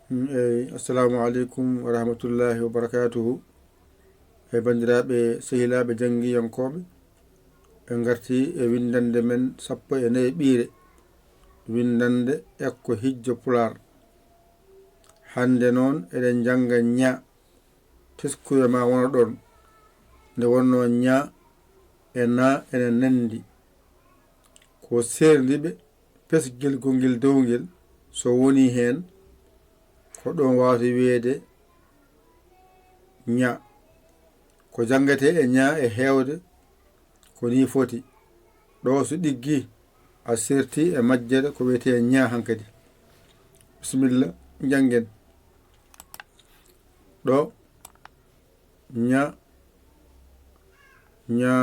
Assalamu alaikum wa rahmatullahi wa barakatuhu. Bandiraɓe sehilaɓe jangiyankoɓe en garti e windande men sappo e nayi ɓiire windande ekko hijjo pular. Hande noon eɗen janga ña teskuye ma wona ɗon nde wonno ña e na ene nandi ko serdiɓe pesgel gongel dowgel so woni hen ko ɗon wawata wiyeede ña ko jangate e ña e hewde ko ni foti ɗo so ɗiggi a serti e majjere ko wiyete ña hankadi. Bismillah jangen ɗo ña ña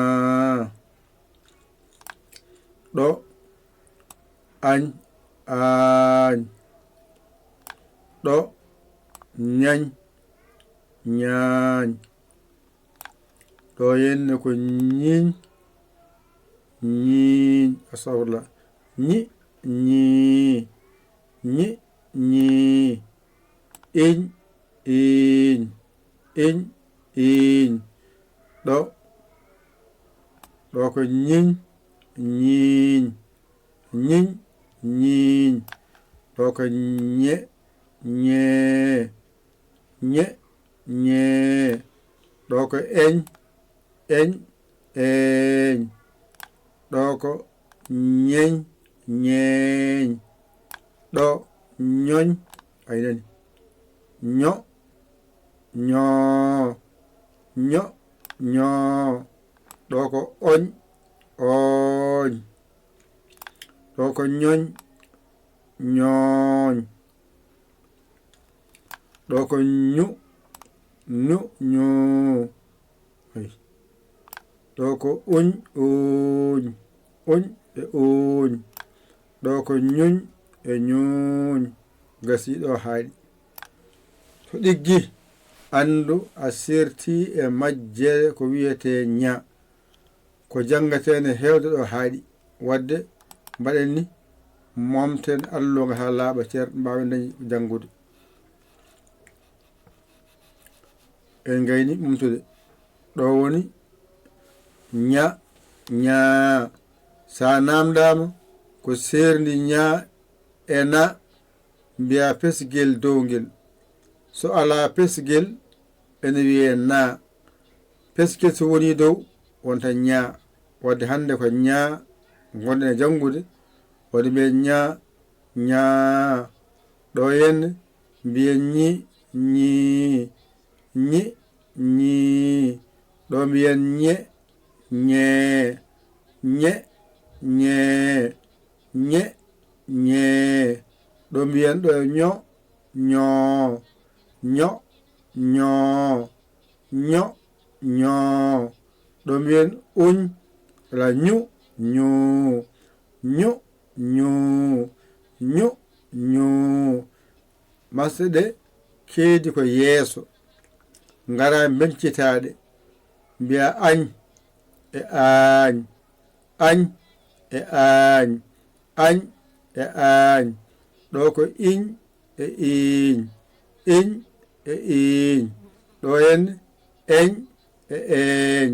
ɗo añ añ ɗo ñañ ñaañ ɗo yenne ko ñiñ ñiñ astafurlah ñi ñi ñi ñi iñ iñ iñ iñ ɗo ko ñiñ ñiñ ñiñ ñiñ ɗo ko ñe ñe ñe ñe ɗo ko eñ eñ eñ ɗo ko ñeñ ñeñ ɗo ñoñ aynani ño ño ño ño ɗo ko oñ oñ ɗo ko ñoñ ñooñ ɗo ko ñu ñu ñu ɗo ko uñ uñ uñ e uñ ɗo ko ñuñ e ñuñ gasi ɗo haaɗi to ɗiggi andu a serti e majjere ko wiyete ña ko jangatene hewde ɗo haaɗi wadde mbaɗen ni momten allonga ha laaɓa ceer mbawen dañi jangude en gayni mumtude ɗo woni ña ña sa namdama ko serdi ña e na mbiya pesgel dowgel so ala pesgel ene wiye na pesgel so woni dow wonta ña wadde hande ko ña gonɗen e jangude wadde mbiye ña ña ɗo henne mbiye ñi ñi ñi ñi ɗo mbiyen ñe ñe ñe ñe ñe ñe ɗo mbiyen ɗo ño ño ño ño ño ño ɗo mbiyen uñ la ñu ñu ñu ñu ñu ñu masde ɗe keedi ko yeeso ngara bencitaɗe mbiya añ e aañ añ e aañ añ e aañ ɗo ko iñ e iñ iñ e iñ ɗo henne eñ e eñ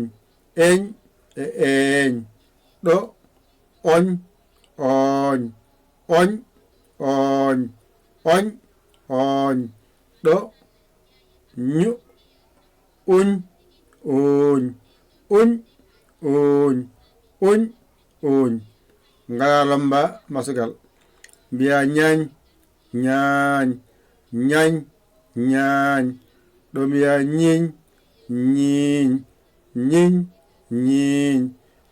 eñ e eñ ɗo oñ oñ oñ oñ oñ oñ ɗo ñu uñ uñ uñ uñ uñ uñ ngara lamba masagal mbiya ñañ ñaañ ñañ ñaañ ɗo mbiya ñiñ ñiñ ñiñ ñiñ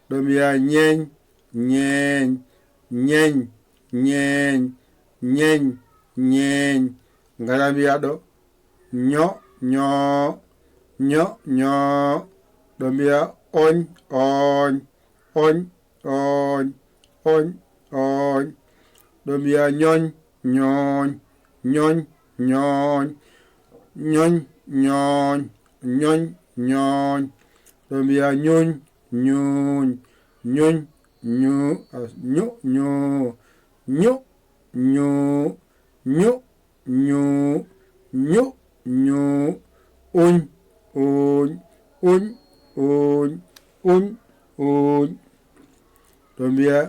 ɗo mbiya ñeñ ñeñ ñeñ ñeñ ñeñ ñeñ ngara mbiya ɗo ño ño ño ño ɗo mbiya oñ oñ oñ oñ oñ oñ ɗo mbiya ñoñ ñooñ ñoñ ñooñ ñoñ ñooñ ñoñ ñooñ ɗo mbiya ñuñ ñuñ ñuñ ñu ñu ñu ñu ñu ñu ñu ñu ñu uñ uñ uñ uñ uñ uñ ɗo mbiya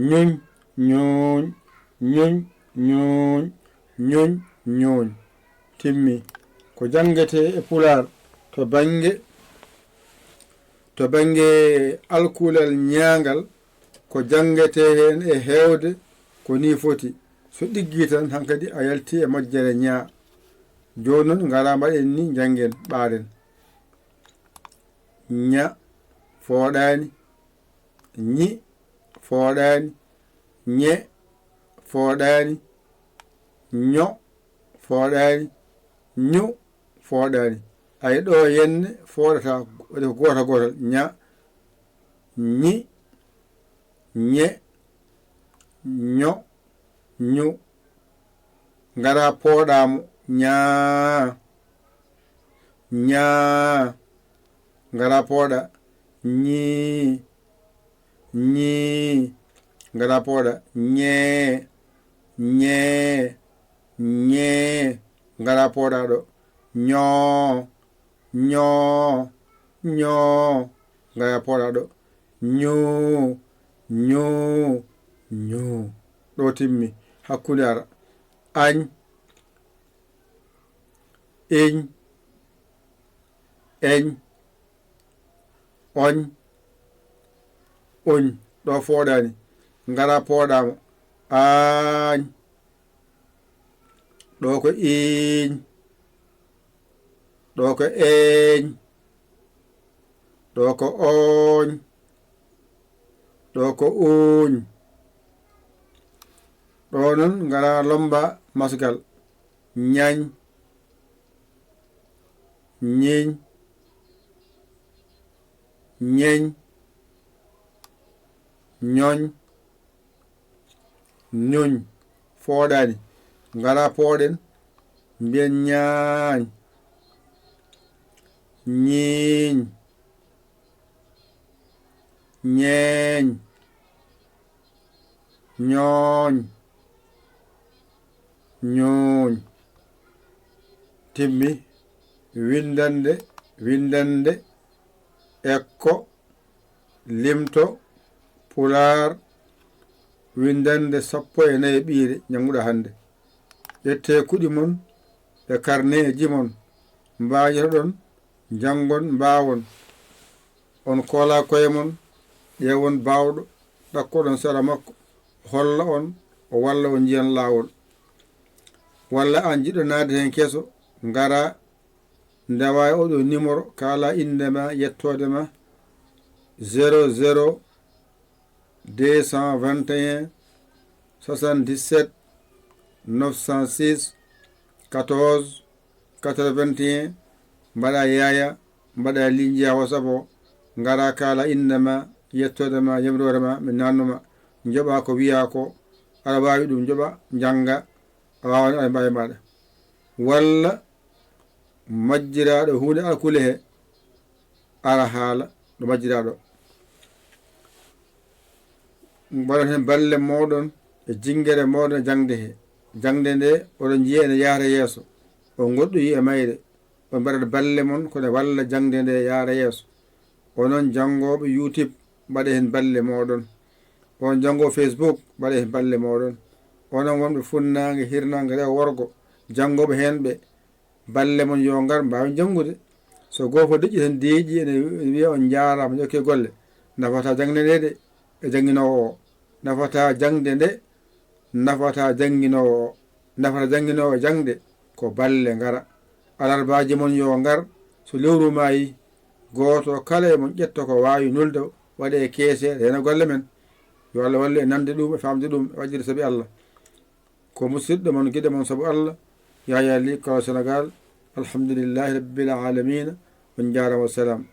ñuñ ñuñ ñuñ ñuñ ñuñ ñuñ timmi ko jangete e Pulaar to bange alkulal ñaangal ko jangete hen e hewde ko ni foti so ɗiggi tan hankadi a yalti e majjere ñaa joni noon ngara mbaɗen ni jangen ɓaaren ña fooɗani ñi fooɗani ñe fooɗani ño fooɗani ñu fooɗani ay ɗo henne fooɗata waɗi ko gotal gotal ña ñi ñe ño ñu ngara pooɗamo ñaa ñaa ngara pooɗa ñii ñii ngara pooɗa ñee ñee ñee ngara pooɗa ɗo ñoo ñoo ñoo ngara pooɗa ɗo ñuu ñuu ñuu ɗo timmi hakkunde ara añ iñ eñ oñ uñ ɗo fooɗani ngara pooɗamo aañ ɗo ko iiñ ɗo ko eeñ ɗo ko ooñ ɗo ko uuñ ɗo noon ngara lomba masgal ñañ ñiñ ñeñ ñoñ ñuñ fooɗani ngara pooɗen mbiyen ñaañ ñiiñ ñeeñ ñooñ ñuuñ timmi windande ekko limto Pulaar windande 14 ɓiire ñammuɗa hande ƴette kuɗi mon e carnet ji mon mbaajata ɗon jangon mbawon on koola koye mon ƴewon bawɗo ɗakkoɗon sara makko holla on o walla on jiyan laawol walla an jiɗɗo naade hen keso ngara ndewa e oɗo numéro kala indema yettodema 00 221 77 906 14 81 mbaɗa yaya mbaɗa linjiya WhatsApp o ngara kala indema yettodema yemrorema mi nannuma joɓa ko wiya ko aɗa wawi ɗum joɓa janga a wawani aɗa mbawi maɗa walla majjiraɗo hunde alkule he ara haala ɗo majjiraɗo mbaɗon hen balle moɗon e jingere moɗon e jangde he jangde nde oɗon jiiya ene yaara yeeso o goɗɗoyi e mayre on mbaɗat balle mon kone walla jangde nde yaara yeeso onon jangoɓe YouTube mbaɗe hen balle moɗon on jango Facebook mbaɗe hen balle moɗon onon wonɓe funnangue hirnangue rewo worgo jangoɓe hen ɓe balle mon yo ngar mbawi jangude so goto deƴƴi tan deeƴi ene wiya on jarama jokke golle nafata jangde nde de e jangguinowo o nafata jangde nde nafata jangguinowo o nafata jangguinowo jangde ko balle ngara alarbaji mon yo ngar so lewru mayi goto kala e mon ƴetta ko wawi nulde waɗe e keese hena golle men yo Allah walle e nande ɗum e famde ɗum e wajjide saabi Allah ko musidɗo mon guiɗe mon saabu Allah Yaya Ly Kalo Sénégal alhamdulillahi rabbil alamina on jarama wassalam